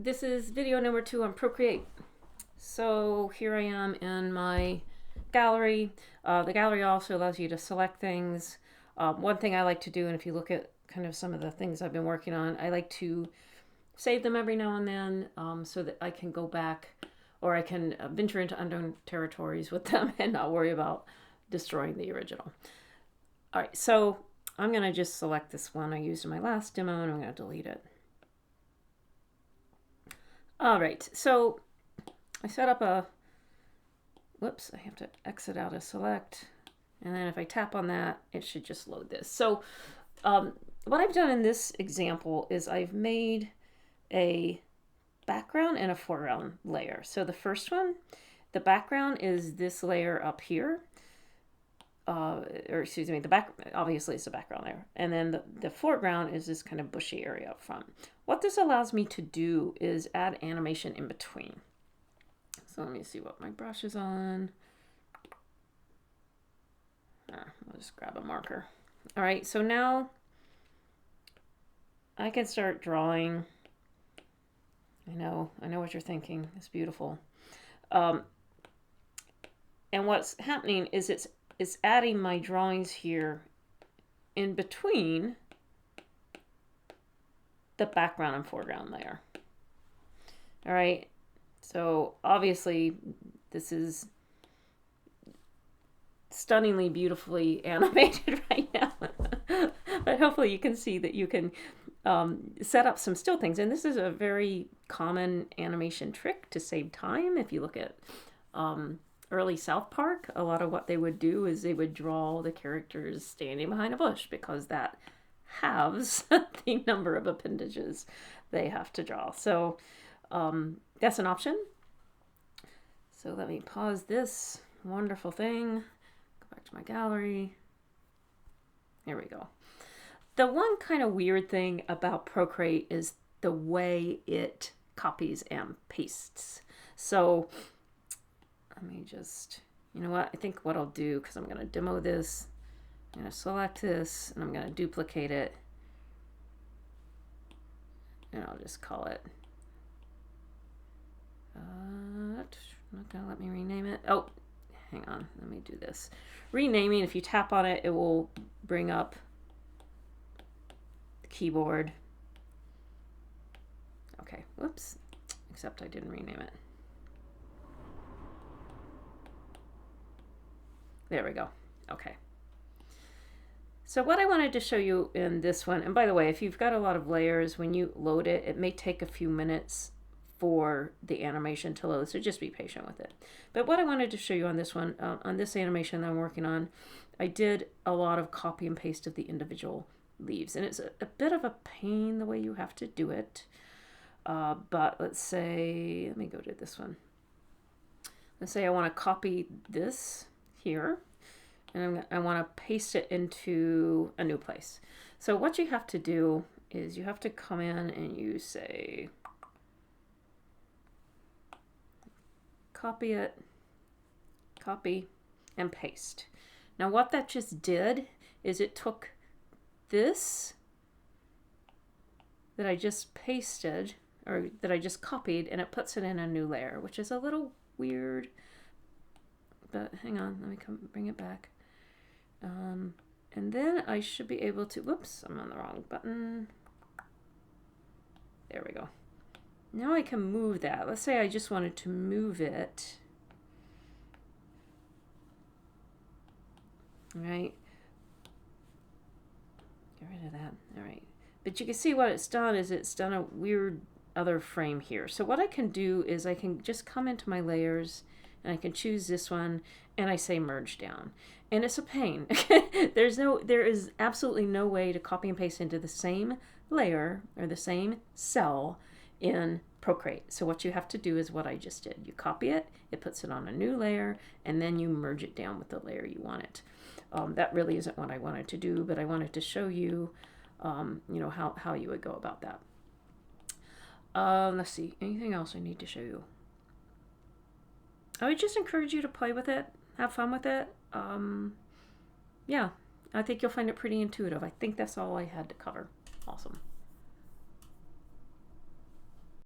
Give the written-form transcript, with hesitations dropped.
This is video number 2 on Procreate. So here I am in my gallery. The gallery also allows you to select things. One thing I like to do, and if you look at kind of some of the things I've been working on, I like to save them every now and then so that I can go back, or I can venture into unknown territories with them and not worry about destroying the original. All right, so I'm going to just select this one I used in my last demo, and I'm going to delete it. All right, so I set up a, whoops, I have to exit out of select. And then if I tap on that, it should just load this. So what I've done in this example is I've made a background and a foreground layer. So the first one, the background is this layer up here. Or excuse me, the back, obviously it's the background layer. And then the foreground is this kind of bushy area up front. What this allows me to do is add animation in between. So let me see what my brush is on. I'll just grab a marker. All right, so now I can start drawing. I know what you're thinking. It's beautiful. And what's happening is it's adding my drawings here in between the background and foreground layer. All right, so obviously this is stunningly beautifully animated right now. But hopefully you can see that you can set up some still things. And this is a very common animation trick to save time. If you look at early South Park, a lot of what they would do is they would draw the characters standing behind a bush because that halves the number of appendages they have to draw. So that's an option. So let me pause this wonderful thing. Go back to my gallery. There we go. The one kind of weird thing about Procreate is the way it copies and pastes. So let me just, you know what, I think what I'll do, because I'm going to demo this, I'm going to select this, and I'm going to duplicate it, and I'll just call it, not going to let me rename it. Oh, hang on, let me do this. Renaming, if you tap on it, it will bring up the keyboard. Okay, whoops, except I didn't rename it. There we go. Okay. So what I wanted to show you in this one, and by the way, if you've got a lot of layers, when you load it, it may take a few minutes for the animation to load, so just be patient with it. But what I wanted to show you on this one, on this animation that I'm working on, I did a lot of copy and paste of the individual leaves, and it's a bit of a pain the way you have to do it. But let's say, let me go to this one. Let's say I want to copy this here, and I want to paste it into a new place. So what you have to do is you have to come in and you say copy it, copy, and paste. Now what that just did is it took this that I just pasted, or that I just copied, and it puts it in a new layer, which is a little weird. But hang on, let me bring it back. And then I should be able to, whoops, I'm on the wrong button. There we go. Now I can move that. Let's say I just wanted to move it. All right. Get rid of that. All right. But you can see what it's done is it's done a weird other frame here. So what I can do is I can just come into my layers, and I can choose this one, and I say merge down. And it's a pain. There is absolutely no way to copy and paste into the same layer or the same cell in Procreate. So what you have to do is what I just did. You copy it, it puts it on a new layer, and then you merge it down with the layer you want it. That really isn't what I wanted to do, but I wanted to show you, you know, how you would go about that. Let's see, anything else I need to show you? I would just encourage you to play with it, have fun with it. Yeah, I think you'll find it pretty intuitive. I think that's all I had to cover. Awesome.